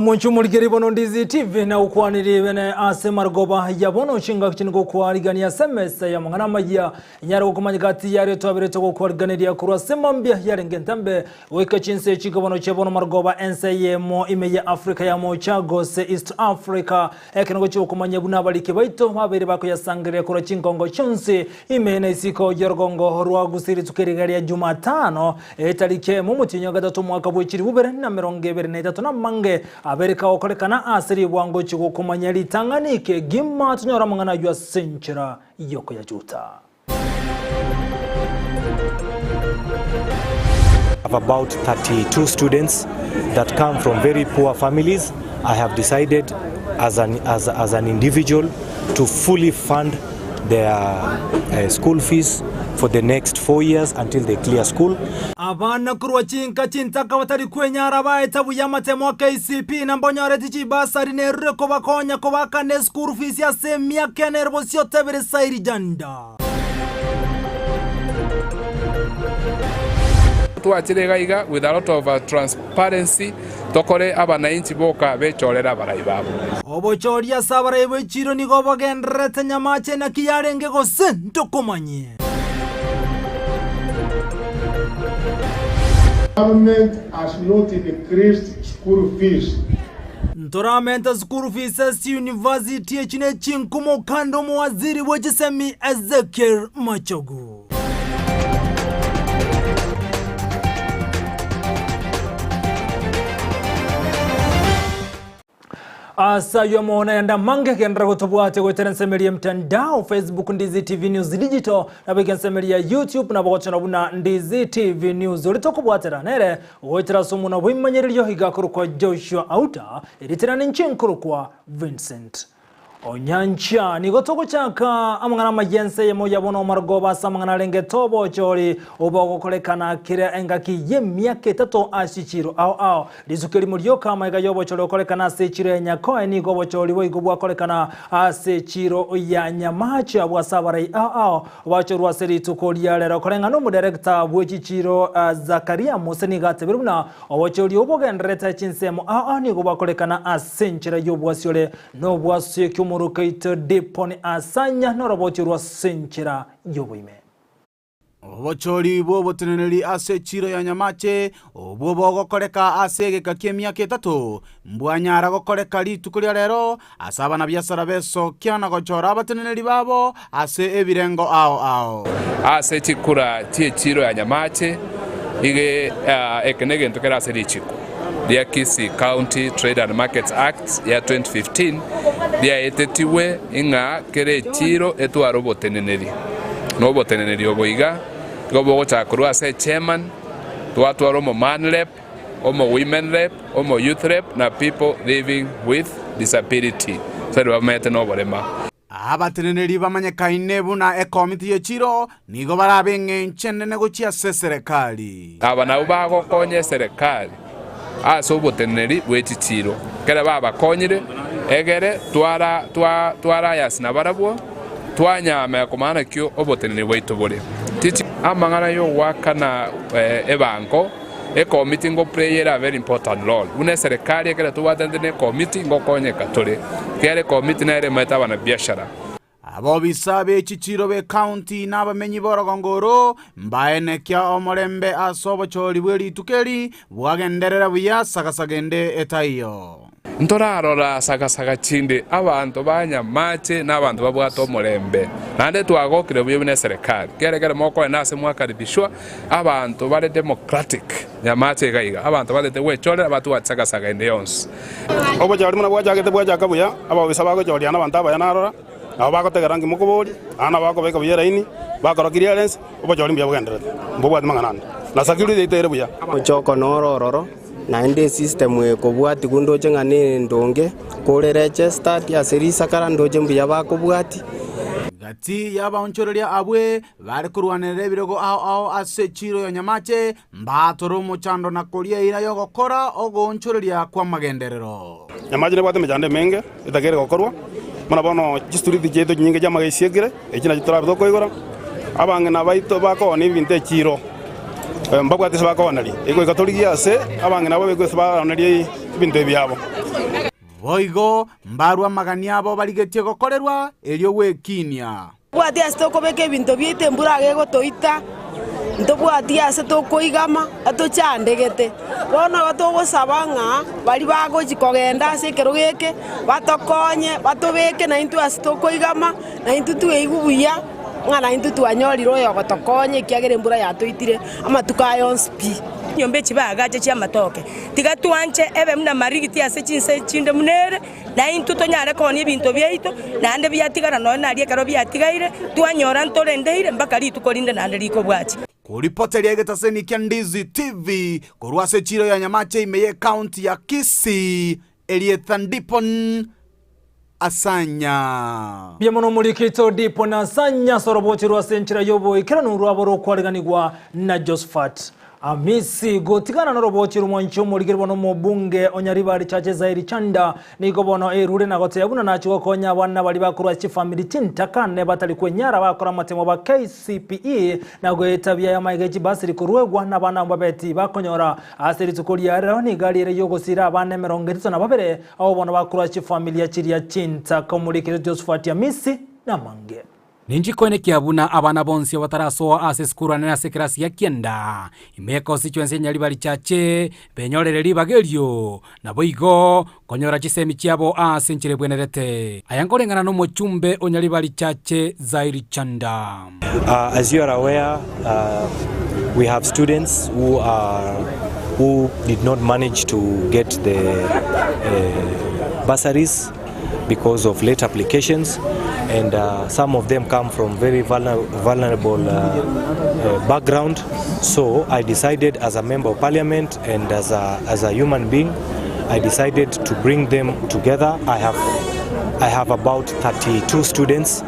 Munchumulikiri bono Ndizi TV na ukwaniri bene ase margoba ya bono nshinga kichinigo kwarigania semesa ya mangana Amayia nyara gukomanyikati yari twabirete kwarigania kurwa semambia yarengentambe weka chinse chigobono chebono margoba Ensa Eyemo imeya Afrika ya mochagose East Africa ekinogo chukomanya bunabalike baito babere bako yasangire kura chingongo chonse imene isiko yorgongo rwa Gusii tukirigaria Jumatano etalike mumutinyo gatatu mwaka bwechiri bubere na 2023 na mange Amerika okolekana asiri wango chigo kumanya litanganike gimma tunyora mangana yua senchira yoko ya juta. I have about 32 students that come from very poor families. I have decided as an individual to fully fund their school fees for the next 4 years until they clear school. Abana kurwa chinka chintaka watari kwenyara baetabu ya matemo KCP na mbonyare tichi basari nerure kobakonya kobaka ne school fees ya semia kenervosio tebere sairi janda. Tuachirega with a lot of transparency tokore abanainchi boka bechorera baraibabo. Obochoria sabaraibo chiro nigo bagenrete nyamache na kiyarenge go sento komanye. Government has not increased school fees. Ntoramenta school fees as university chine chinkumo kando mwaziri wajisemi Ezekiel Machogu. Asa yomona yanda mange kendra gotobuate goterensemeria mtandao Facebook Ndizi TV News Digital na bekensemeria YouTube na bogotana buna Ndizi TV News ulitokubwatera nere goitera sumu na bwimanyiryo higakuru kwa Joshua Auta elitera ninchinkuru kwa Vincent Onyancha ni gotoko chaka amangana majense Eyemo yabono margoba samangana lenge tobo chori obogo kolekana kire engaki yemyake tato ashichiro ao lizukeli mulioka maiga yobo chori kolekana sechire nyakoe ni gobo chori woigubwa kolekana sechiro ya nyamacha bwasabarai ao wachorwa seri tukolia lero kolenga no director bwechichiro Zakaria Museni gatebiruna obochori obogendreta chinsemo ni gobwa kolekana asenchira yobwasiole no bwasye Murukaito deponi asanya no roboti rwa senchira yoboime. Obochori bobo teneneri ase chiro ya nyamache obobo gokoreka ase gekakie myaka 3 mbwanyara gokoreka litukulia lero asaba na biasara beso kiana gochora abateneneri babo ase ebirengo ao ase chikura tie chiro ya nyamache ige ekenege ntokera ase lichiko the Kisii County Trade and Markets Act ya 2015 dia etetiwe inga kere chiro etwaro boteneneri no boteneneri oboiga gobo gochakuru ase chairman twatwaro mo man rep omo women rep omo youth rep na people living with disability sero bamete no borema abateneneri bamanyekaine buna committee ye chiro nigo barabenge nchenene gochia serikali abana ubago konye serikali aso boteneri bwechichiro kera baba konyire egere twara yasina barabwo twanyama komana kyo oboteneri bwaitobore tichi amangana yo wakana ebanko committee ngo play a very important role une serikali kera tuwatendene committee ngo konye katore kere committee na ere meta bana biashara abo bisabe chichiro be county n'abamenyi borogongoro mbaene kya omorembe asobo chori bweri tukeri bwagenderera buya sagasagende etayo ntorarora sagasaga chinde abantu banyamache n'abantu babwato omorembe nande twagokire buye bune serikali kere moko nase mwakaribishwa abantu bale democratic nyamache gaiga abantu balete wechore abatu watsagasaga ende yonse obo jari muna bwajagete bwajakabuya abo bisaba jori n'abantu abayanarora abo bakotegerangi mukubori ana bakobeka buyeraini bakora clearance obajori mbya bwendere mbobwa manganana na security itere buya ochoko norororo na inde system we kobwati kundoje ngane ndonge kore register ya serisa kara ndoje mbya bakobwati gati yaba onchoreria abwe bari kurwanere birego ao ase chiro ya nyamache mbatoro mochando na koria ira yo gokora ogo onchoreria kwa magenderero nyamache ne bwate mejande menge itakere gokorwa mana bono district jeto nyinge jama gesiegere ekina jitora bidoko igora abange na baito bako ni binte chiro mbagwa tese bako nali ego katoliki ase abange nabo bego saba nali binte byabo Boigo mbarwa magania abo barigetie gokorerwa elio gwekinia bwati asitokobeka ebinto biete mbura agegotoita ntobwati ase tokoigama atochandegete bono batogosaba ng'a bari bagochi kogenda ase ekero geke batokonye batobeke na intwe ase tokoigama na intwe tweigu buya ng'a na intwe twanyorire oyo gotokonye ekiagera embura yatoitire amatuko ayonsi pi nyombe chibagache chia matoke tiga twanche ebe muna marigiti ase chinse chinde munere na intwe tonyare konia ebinto byaito nande byatigara no nari ekero byatigaire twanyora ntorendeire mpaka ritukorinde nande rikobwachi kuripoteria getaseni kia Ndizi TV korwa Sechiro ya Nyamache Eyemo County ya Kisii Elietha Ndipon Asanya Biemono mulikito Dipon Asanya sorobochi rwa senchira yobo ikiranu rwabo kwariganirwa na Josephat Amisi gotigana na robochi rumwancho muligirwa no mubunge Onyaribari chache zairi chanda niko bono erure na gote yabuna nachi gokonya abana bali bakurwa chi family tintakane batali kwenyara bakora matemo ba KCPE na goetabya ya maigeji basiri kurwegwa na bana babeti bakonyora asiri tukulia rero ni gari ere yogosira abana 72 abo bono bakurwa chi family ya chiria chintaka mulikiro Josephat Amisi na mange Ninjikoene kiabuna abana bonsi watarasoa ase skurane na sekrasi ya kienda imeko constituency Nyaribari chache benyorere bagerio na boigo konyora chisemi chiabo ase nchire bwenerete ayangorengana no mochumbe Onyaribari chache zairi chanda. As you are aware, we have students who did not manage to get the bursaries because of late applications, and some of them come from very vulnerable background. So I decided, as a member of parliament and as a human being, I decided to bring them together. I have about 32 students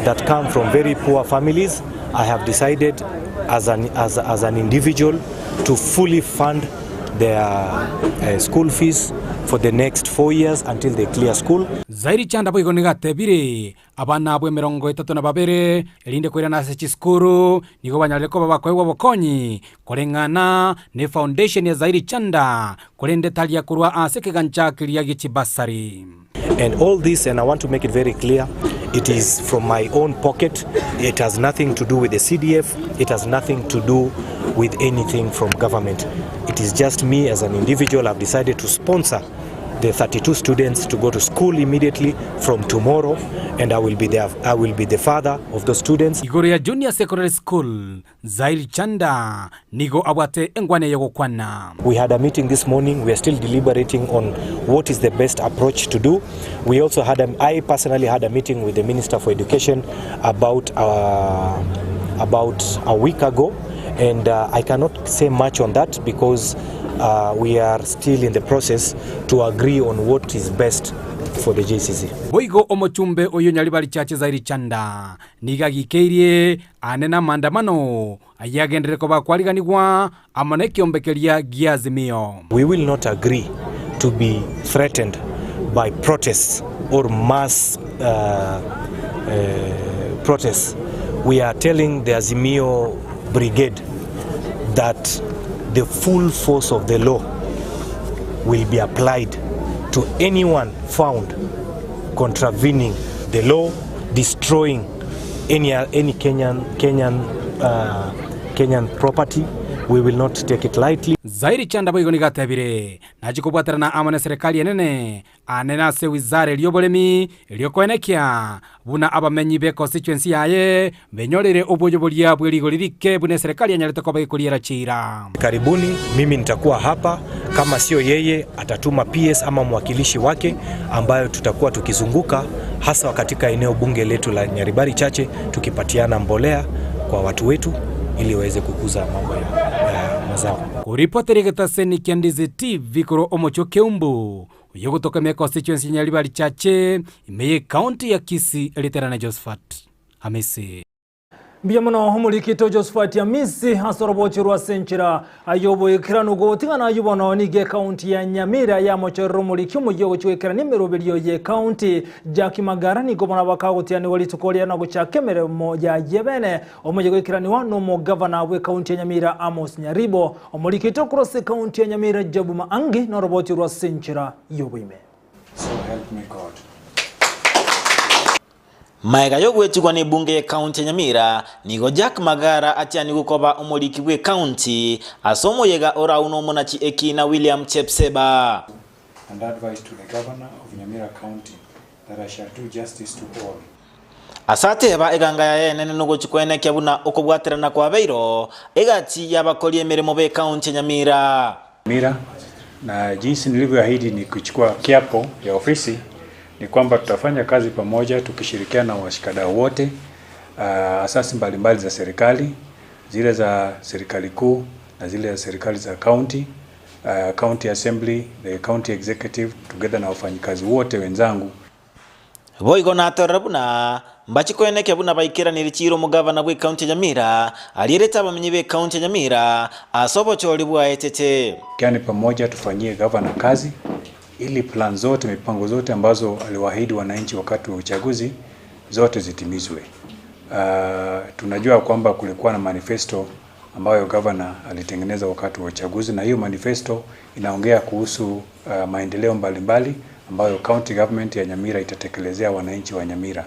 that come from very poor families. I have decided as an individual to fully fund their school fees for the next 4 years until they clear school. Zairi chanda boigo nigatebire abana abwe 32 elinde kwira na sechiskuru nigo banyaleko babakoegwa bokonyi korengana ne foundation ya Zairi chanda korende talia kurwa aseke gancha kiria gichibasari. And all this, and I want to make it very clear, it is from my own pocket. It has nothing to do with the CDF. It has nothing to do with anything from government. It is just me as an individual. I've decided to sponsor the 32 students to go to school immediately from tomorrow, and I will be the father of the students. Igoria Junior Secondary School Zairi chanda nigo abate engwane yogokwana. We had a meeting this morning. We are still deliberating on what is the best approach to do. We also I personally had a meeting with the Minister for Education about a week ago, and I cannot say much on that because we are still in the process to agree on what is best for the JCC. Boigo omochumbe oyo Nyaribari chache Zairi chanda niga gikeirie anena mandamano ayagendere ko bakwariganirwa amane kiombekeria giazimio. We will not agree to be threatened by protests or mass protests. We are telling the Azimio brigade that the full force of the law will be applied to anyone found contravening the law, destroying any Kenyan property. We will not take it lightly. Zairi chanda boigo nigatebire najikubwatira na amane serikali enene anena se wizara eliobolemi eliokoenekia buna abamenyi be constituency yaye benyorere oboyobolia bweligo lirike bune serikali anyalete kwa baikuliera chira. Karibuni, mimi nitakuwa hapa. Kama sio yeye atatuma PS ama mwakilishi wake ambayo tutakuwa tukizunguka hasa katika eneo bunge letu la Nyaribari chache tukipatiana mbolea kwa watu wetu ili waweze kukuza mambo ya mazao. Kuripoteri getaseni kia Ndizi TV kuro omocho keumbu uyogotoka constituency Nyaribari chache Eyemo County ya Kisii eliterana Josephat Amisi. Biamono homulikito Josephat Amisi hasorobochi rwa senchira ayobo ikirano gotigana ayubono nige county ya Nyamira ya mochero muliki mugiye gucwekera nimeroberiyo ye county Jackie Magara ni gobona bakagotiani wali tukolia na guchakemere moja yebene omugiye gwikirani wano mo governor we county ya Nyamira Amos Nyaribo omulikito cross county ya Nyamira Jabuma Angi na roboti rwa senchira yobo ime. So help me God. Maiga yogwetigwa ni bunge ya county Nyamira nigo Jack Magara atiani gukoba umuliki we county asomo yega ora uno monachi ekina William Chepseba. And advice to the governor of Nyamira County that I shall do justice to all. Asate ba eganga ya ene nugo chikwene kyabuna okobwaterana kwa beiro egati yabakoli emirimo be county Nyamira. Na jinsi nilivyoahidi ni kuchukua kiapo ya ofisi ni kwamba tutafanya kazi pamoja tukishirikiana na washikadau wote, asasi mbalimbali za serikali, zile za serikali kuu na zile za serikali za county, county assembly, the county executive, together na wafanyikazi wote wenzangu. Boigo na atorabuna mbachikoene kyabuna baikira nirichiro mugavana bwe county Nyamira alireta bamenyi be county Nyamira asobo choli bwa etete. Kiani pamoja tufanyie governor kazi ili plan zote, mipango zote ambazo aliwaahidi wananchi wakati wa uchaguzi zote zitimizwe. Tunajua kwamba kulikuwa na manifesto ambayo governor alitengeneza wakati wa uchaguzi, na hiyo manifesto inaongea kuhusu maendeleo mbalimbali ambayo county government ya Nyamira itatekelezea wananchi wa Nyamira.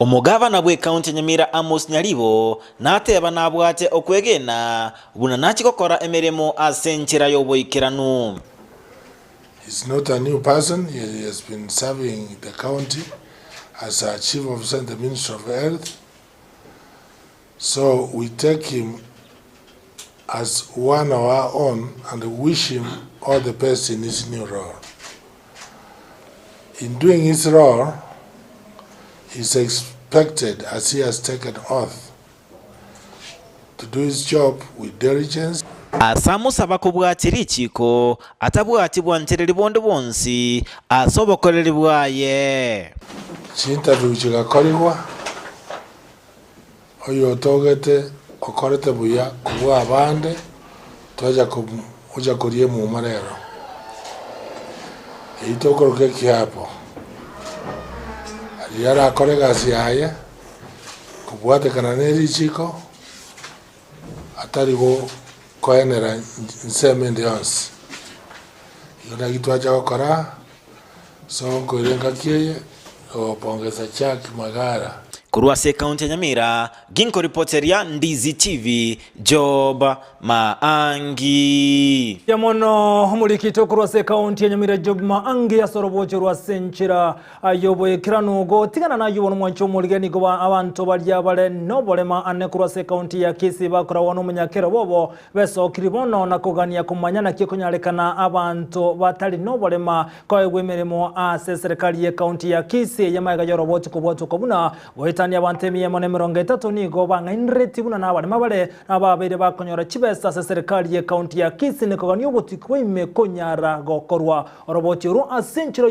Omugavana bwe county Nyamira Amos Nyalibo nateba nabwate okwegena buna nachikokora emirimo asenchira yoboikiranu. He's not a new person. He has been serving the county as a chief officer in the Ministry of Health. So we take him as one of our own and wish him all the best in his new role. In doing his role, he's expected, as he has taken oath, to do his job with diligence. Asamu sabakubwatiri chiko atabwatibwa ntereri bondo bonsi asobokoreri bwaye Chinterview chigakorirwa oyo togete okorete buya kubwa abande twaja kuja kuriye mu marero itokoroke kiapo yara akorega siaye kubwate kananeri chiko atarigo koenera nsemende yonsi yona gitwacha gukora so koirenga kiye opongeza Jack Magara kurwa se county Nyamira ginko reporteria Ndizi TV Job Maangi yamono mulikito kurwa se county Nyamira Job Maangi asorobocho rwa senchira ayobo ekirano go tigana na yubono mwancho muligeni go abantu balya bale nobolema ane kurwa se county ya Kisii bakora wono munyakero bobo beso kiribono nakogania kumanyana kikonyalekana abantu batali nobolema kwa gwemeremo ase serikali ya county ya Kisii yamaga yoroboti kubwoto kobuna tani abantemi Eyemo ne 30 nigo bangainreti buna nabalema bale ababere bakonyora chibesa se serikali ya county ya Kisii nikogani obotikwe imekonyara gokorwa oroboti ru asenchiro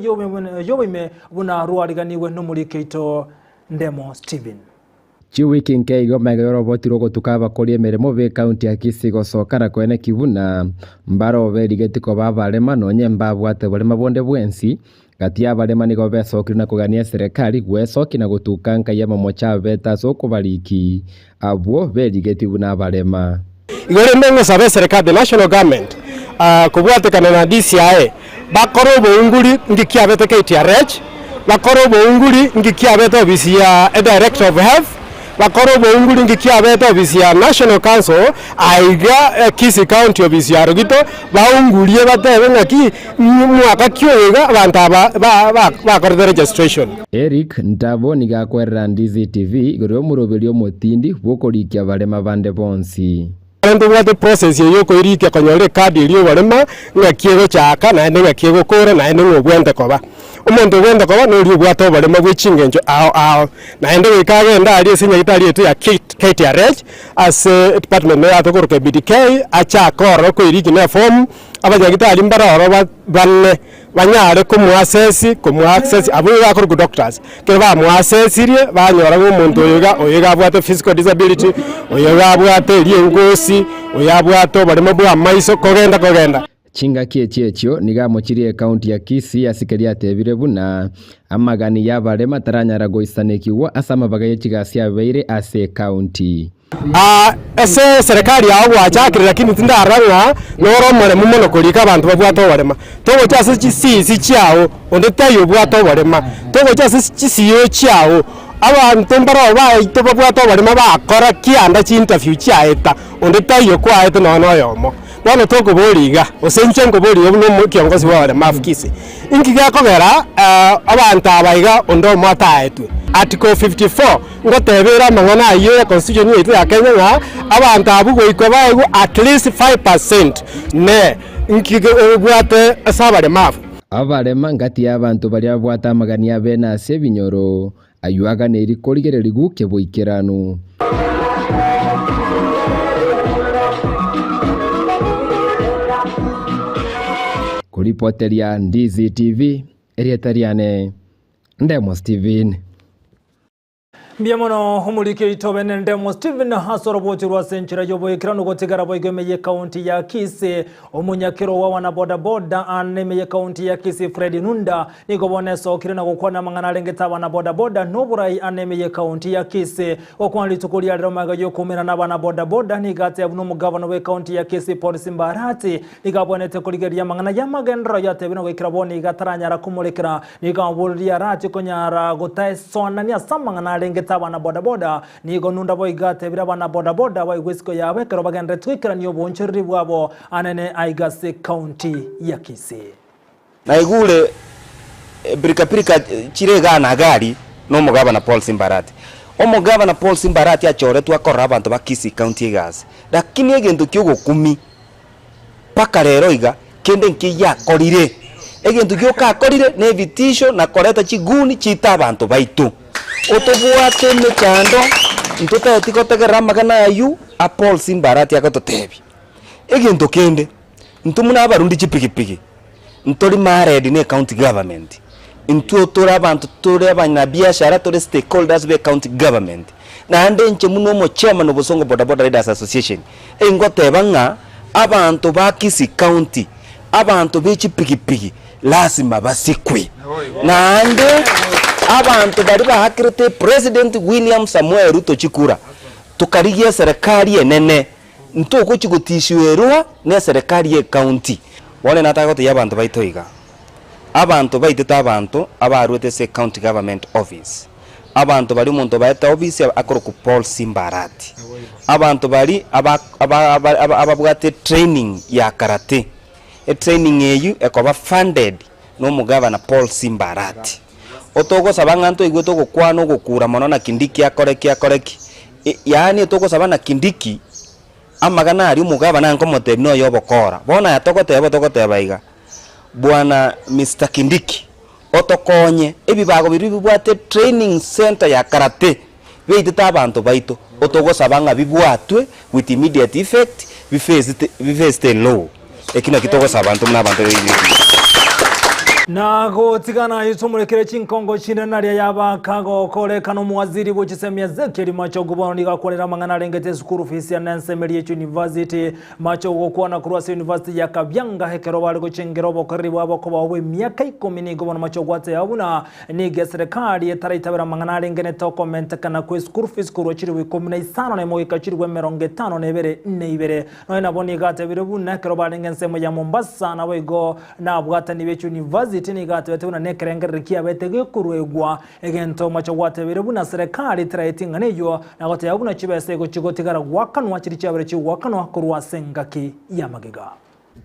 yobime buna ruariganiwe n'umurikeito Ndemo Steven Chiwiki nkeigo mega yoroboti rogo tukaba kolie meremo be county ya Kisii gosokara kwene kibuna mbaro berigeti ko babalema nonye mbabwate balema bonde bwensi gatia balema nigo besokirina kugania serikali gwesoki na gutukanka Eyemo mocha beta soko baliki abwo berigeti buna balema igore mengo sabe serikali the national government kubwate kana na DCI bakorobo unguri ngikia beta KTRH bakorobo unguri ngikia beta ofisi ya director of health bakorobo unguri ngikia beta ofisi ya national council aiga Kisii county ofisi ya rogito baungulie batebe ngaki mwaka kyoga bantaba bakorera registration. Eric Ntabo nigakwerera Ndizi TV igoro murobelio motindi bokorikia balema bande bonsi ndo wate process yo ko irike konyore card iliyo balema ngakiego chaka na ende ngakiego kore na ende ngobwende koba umuntu gwenda koba no ri bwato balema bwichingenjo ao na ende wikage ndali sinya itali yetu ya KTRH as department ya tokoroke BDK acha koro ko irike na form abanyagitali mbaroro banne banyare kumuaccess abo bakora ku doctors ke ba muaccessirie banyora umuntu oyiga bwate physical disability oyiga bwate liengosi oyiga bwato balema bwa maiso kogenda chinga kiechio nigamuchirie county ya Kisii asikeria tebire buna amagani ya balema taranyara goisanekiwa asama bagaye chigasia beire ase county ese serikali yao gwachakire lakini tindaranga noro mare mumono kulika abantu babwato barema togo cyase cisi cyao onde tayo bwato barema togo cyase cisiyo cyao abantu mbaro baito babwato barema bakora kianda chi interview cyaeta onde tayo kwaeta nono yomo bono togo boriga osenche ngo boriga no kiongozi wa barema Kisii ingiga kogera abantu abaiga ondo mataetwe Article 54 ngotebera mangana ayo constitution yetu ya Kenya nga abantu abugwe baego at least 5% ne nkigwate asabare mafu abarema ngati y'abantu bari abwata magania bena sebinyoro ayuaga neri korigereri guke boikerano kuripoteria Ndizi TV erietariane Ndemo Steven Biamono humulike itobene Ndemo Steven hasoro bochirwa senchira yobo ikirano gotegara boigomeye county ya Kisii omunyakiro wa wana boda boda anemeye county ya Kisii Fred Nunda nigobone so kirina gukwana mangana lengeta wana boda boda noburai anemeye county ya Kisii okwali tukulia lero magayo kumena na wana boda boda nigate abuno mugavana we county ya Kisii Police Mbarati nigabonete kuligeria mangana yamagendro yate bino gikiraboni gataranyara kumulekera nigabulia rati konyara gotae sonania samangana lengeta wana boda boda nigo nunda boigate bira wana boda boda baigwesko yawe kero bagendre twikira niyo boncheri bwabo anene aigase county ya Kisii na igule birikapirika chirega na gari no mugabana Paul Simbarati omugabana Paul Simbarati achore twakora abantu ba Kisii county gas lakini egento kyo gukumi paka rero iga kende nkiya korire egento kyo ka korire ne vitisho na koreta chiguni chita abantu baitu otobuate mechando ntote tikotegera magana ayu a Paul Simbarati akototebi egento kende ntumuna abarundi chipikipiki ntori maredi ne county government ntotora abantu tore abanya biashara tore stakeholders be county government na ande nche muno mo chairman obosongo boda boda riders association engoteba nga abantu ba Kisii county abantu be chipikipiki lazima basikwe na ande abantu bari bahakirite President William Samuel Ruto chikura tukarigia serikali enene ntoko chigotishwerwa ne serikali ye county wone natagote yabantu baitoiga abantu baiteta abantu abarwete se county government office abantu bari umuntu baita office akoro ku Paul Simbarati abantu bari ababwate training ya karate training eyu ekoba funded no mugavana Paul Simbarati otogo sabanga nto igwe togo kwano gukura mono na Kindiki akoreki yani otogo sabana Kindiki amagana ari umugabana nkomote no yobokora bona yatogo tebaiga bwana Mr Kindiki otokonye ebibago biri bibwate training center ya karate beiteta abantu baito otogo sabanga bibwatwe with immediate effect bifeste law ekina kitogo sabantu mnabantu nago tigana yitumurekere chinkongo chinenarya yabakago kolekano muwaziri bochisemya zekeri macho guboni gakolera mangana lengete school fees ya Ensa University macho gokwana kurwasa university ya Kabyanga hekero bali gochengero bokaribu abako bawe myaka 10 ni gubona macho gwate yabuna ni geserikali etaritabira mangana lengene to comment kana ku school fees kuro chiri 15 ne moika chiri 50 nebere 4 no naboni gate birubuna kero bali ngensemo ya Mombasa na wego na bwata ni bechu university tinigate betuna nekerengerekia betege kurwegwa egento macho gwatebere buna serikali traitinga neyo nagote yabuna chibese go chigotigara gwakanwa chiri chabere chi gwakanwa kurwa sengaki ya magega.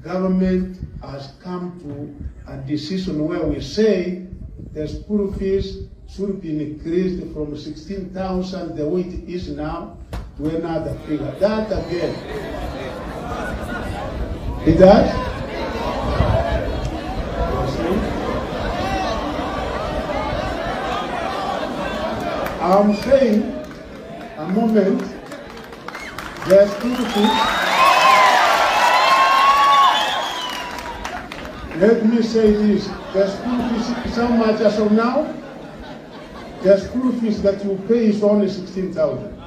Government has come to a decision where we say the school fees should be increased from 16,000 the way it is now to another figure. That again. It does? I'm saying a moment, the school fees, let me say this, the school fees is how much as of now? The school fees that you pay is only 16,000.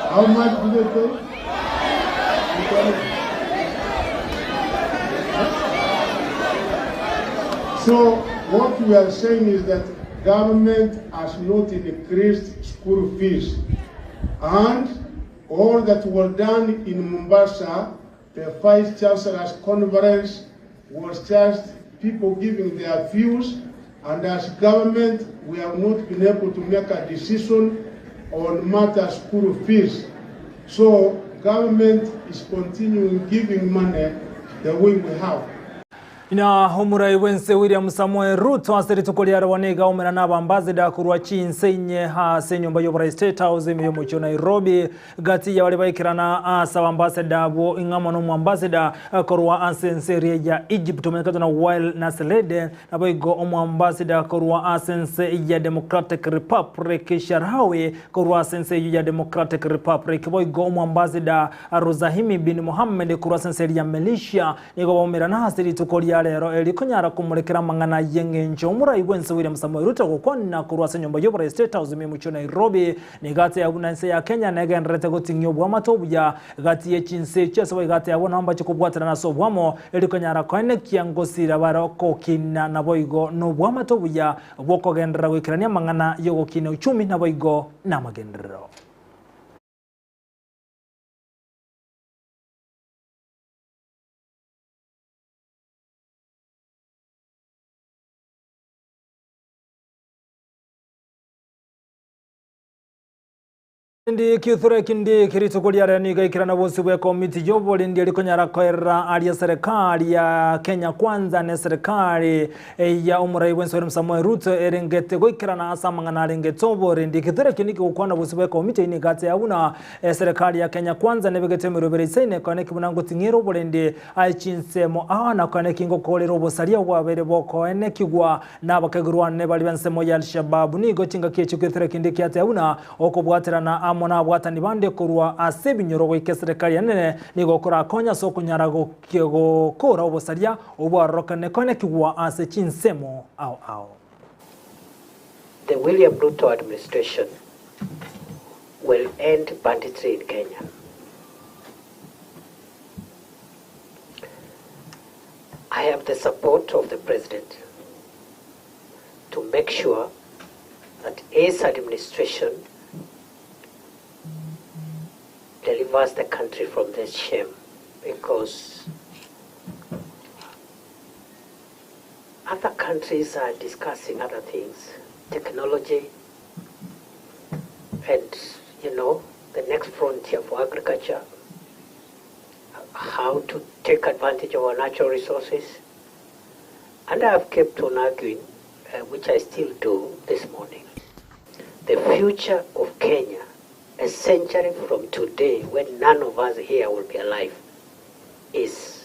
How much do they pay? So what we are saying is that government has not increased school fees. And all that was done in Mombasa, the Vice Chancellor's Conference was just people giving their views, and as government, we have not been able to make a decision on matter school fees. So government is continuing giving money the way we have. Ina Homurai Wense William Samuel Ruto asiri tukulia wanega umena naba ambassador kurwa chinsenye ha senyumba yobora State House mu cyo Nairobi gati ya walibaikirana asa ambassador bo ingama no ambassador kurwa ansense ya Egypt tumekata na while na selede na boigo ambassador kurwa ansense ya Democratic Republic Sharawi kurwa ansense ya Democratic Republic boigo ambassador Rozahimi bin Mohammed kurwa ansense ya Malaysia nigo umena na asiri tukulia lero elikunyara kumurekera mangana yengenjo Murai Wense William Samuel Ruto gukonna kurwasa nyumba yobora State House mu cyo Nairobi nigate yabunanse ya Kenya negenrete gotinyo bwa matobuya gati yechinse cyose gati yabona amba cyokubwatana naso bwamo elikunyara kone kiangosira baroko kina naboigo no bwa matobuya bwoko gendera gwikirania mangana yogo kina uchumi naboigo na magendero. Ndi kithure kindi kiritukulia niga ikirana bosi bwa committee jobo ndi alikonyara kwera ali serikali ya Kenya Kwanza na serikali ya Umurai Wense William Samuel Ruto erengete goikirana asamangana rengetobo ndi kithure kindi ukwana bosi bwa committee ni gate yabuna serikali ya Kenya Kwanza nebegete mirobere isaine kone kibunango tingero bolendi aichinsemo ana kone kingo kolero bosalia wabere boko ene kigwa nabakagurwa ne bali bansemo ya Al-Shabaab ni gocinga kiye kithure kindi kyate yabuna okobwaterana mona bwatani bande kurwa asebinyoro wike serikali yanene nigokora konya soko nyarago kiego kora obosaria obwarokane kone kigwa ase chinsemo au. The William Ruto administration will end banditry in Kenya. I have the support of the president to make sure that his administration delivers the country from this shame, because other countries are discussing other things, technology, and the next frontier for agriculture, how to take advantage of our natural resources. And I have kept on arguing, which I still do this morning, the future of Kenya a century from today, when none of us here will be alive, is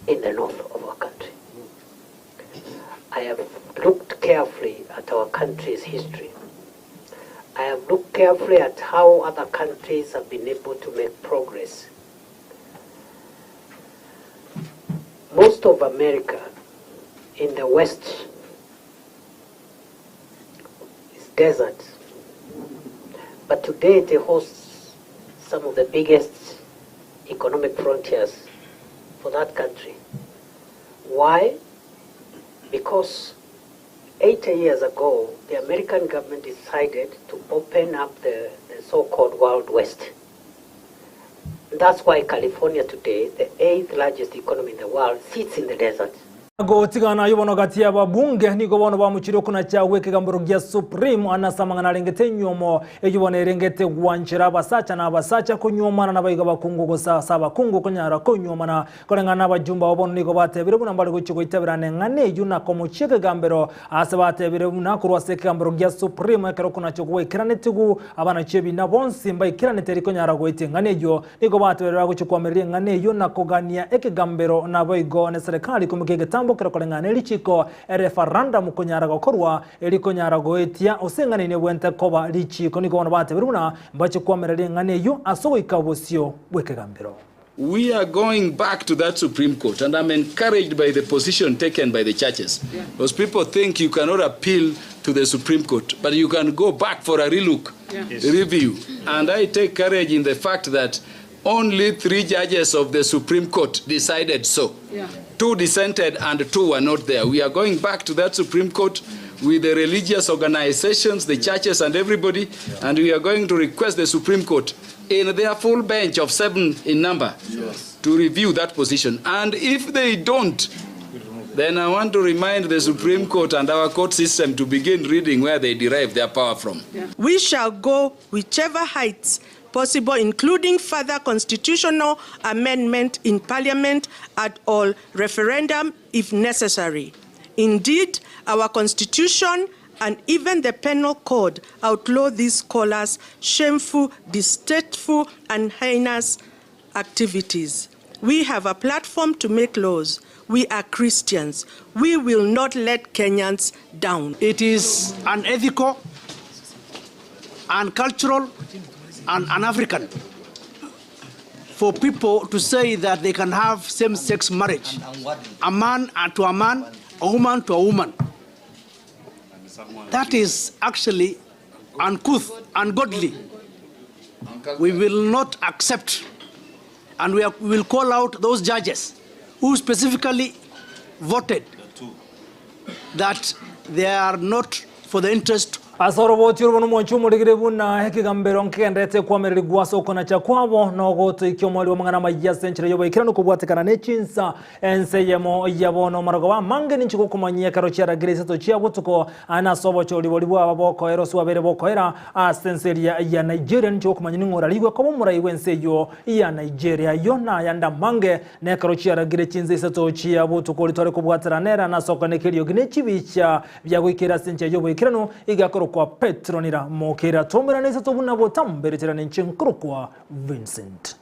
in the north of our country. I have looked carefully at our country's history. I have looked carefully at how other countries have been able to make progress. Most of America in the west is desert. But today they host some of the biggest economic frontiers for that country. Why? Because 80 years ago, the American government decided to open up the so-called Wild West. That's why California today, the 8th largest economy in the world, sits in the desert. Go tigana yubono gati ya babunge niko bono bamuchiro kuna chawe kigamboro gya Supreme anasamangana rengete nyomo eyubone rengete gwanchira basacha na basacha kunyomana na bayiga bakungu gosa saba kungu kunyara kunyomana kolengana bajumba obono niko batebire buna mbali gochiko itebirane ngane yuna komuchike gambero ase batebire buna kurwase kigamboro gya Supreme kero kuna chokwe kiranetigu abana chebi na bonsi mbai kiraneteri kunyara goite ngane yo niko batebire gochiko amerie ngane yuna kogania ekigambero na bayigo ne serikali kumukege kero kolengana lichiko referendum kunyara gokorwa elikonyara goetia osengane ne bwente koba lichiko niko bana bate biruna mbache kwamerere ngane yo aso ikabosio bwekegambiro. We are going back to that Supreme Court, and I'm encouraged by the position taken by the churches. Yeah. Because people think you cannot appeal to the Supreme Court, but you can go back for a relook, review. And I take courage in the fact that only 3 judges of the Supreme Court decided so. Yeah. 2 dissented and 2 were not there. We are going back to that Supreme Court with the religious organizations, the churches and everybody, and we are going to request the Supreme Court in their full bench of 7 in number to review that position. And if they don't, then I want to remind the Supreme Court and our court system to begin reading where they derive their power from. We shall go whichever heights possible, including further constitutional amendment in Parliament at all referendum if necessary. Indeed, our Constitution and even the Penal Code outlaw these scholars' shameful, distasteful, and heinous activities. We have a platform to make laws. We are Christians. We will not let Kenyans down. It is unethical, uncultural, and un-African for people to say that they can have same-sex marriage, a man to a man, a woman to a woman. That is actually uncouth, ungodly. We will not accept, and we will call out those judges who specifically voted that they are not for the interest. Asoro botiru bono monchu mudigire buna hekigambero nkendete kwamereri gwaso kona cha kwabo no goto ikyomwali wa mangana mayya century yobo ikirano kubwatekana nechinsa Ensa Eyemo yabono marago wa mange ninchiko kumanyia karo cyara grace to cyabo tuko ana sobo cyoli boli bwa baboko ero swabere boko era asenseria ya Nigeria ninchiko kumanyini ngora ligwa ko murayi wenseyo ya Nigeria yona yanda mange ne karo cyara grace chinze to cyabo tuko litore kubwateranera na soko nekiriyo ginechibicha byagwikira century yobo ikirano igakoro kwa Petronira mokera tomera nesa tobuna botambereterana nchenkuru kwa Vincent.